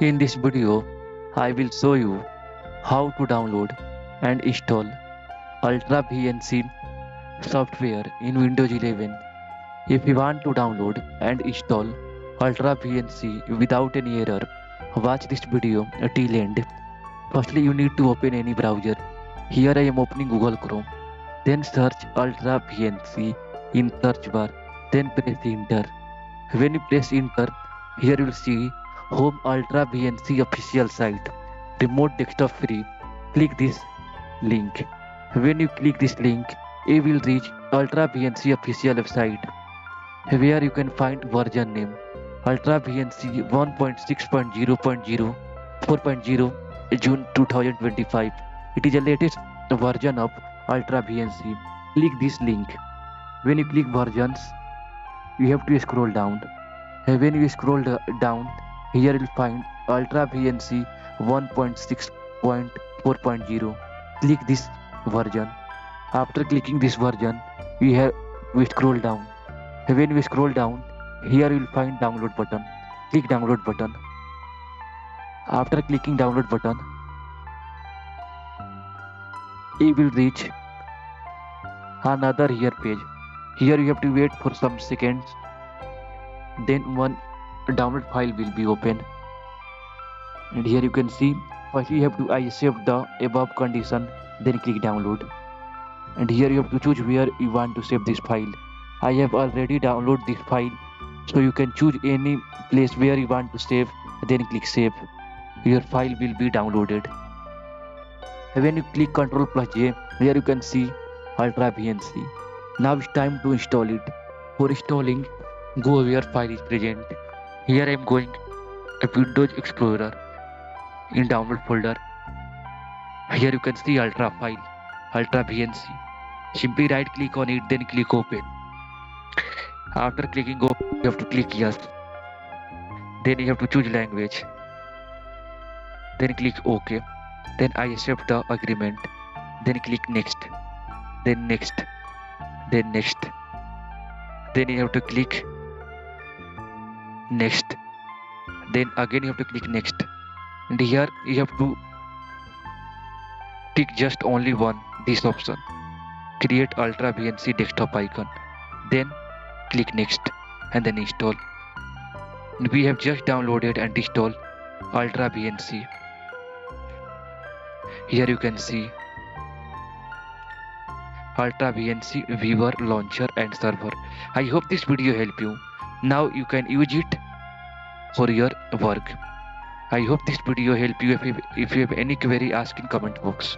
In this video, I will show you how to download and install UltraVNC software in Windows 11. If you want to download and install UltraVNC without any error, watch this video till end. Firstly, you need to open any browser. Here I am opening Google Chrome. Then search UltraVNC in search bar. Then press enter. When you press enter, here you will see Home UltraVNC official site. Remote desktop free. Click this link. When you click this link, you will reach UltraVNC official website where you can find version name UltraVNC 1.6.0.0 4.0 June 2025. It is the latest version of UltraVNC. Click this link. When you click versions, you have to scroll down. When you scroll down, here you will find UltraVNC 1.6.4.0. Click this version. After clicking this version, we scroll down. When we scroll down, here you will find download button. Click download button. After clicking download button, you will reach another here page. Here you have to wait for some seconds. Then one download file will be open. And here you can see, first you have to accept the above condition, then click download. And here you have to choose where you want to save this file. I have already downloaded this file, so you can choose any place where you want to save, then click save. Your file will be downloaded. When you click Ctrl+J, here you can see UltraVNC. Now it's time to install it. For installing, go where file is present. Here I am going to Windows Explorer. In download folder, here you can see UltraVNC. Simply right click on it, then click open. After clicking open, you have to click yes. Then you have to choose language. Then click OK. Then I accept the agreement. Then click next. Then next. Then next. Then you have to click next. Then again you have to click next. And here you have to tick just only one, this option. Create UltraVNC desktop icon. Then click next and then install. And we have just downloaded and installed UltraVNC. Here you can see UltraVNC viewer, launcher and server. I hope this video helped you. Now you can use it for your work. I hope this video helped you. If you have any query, ask in comment box.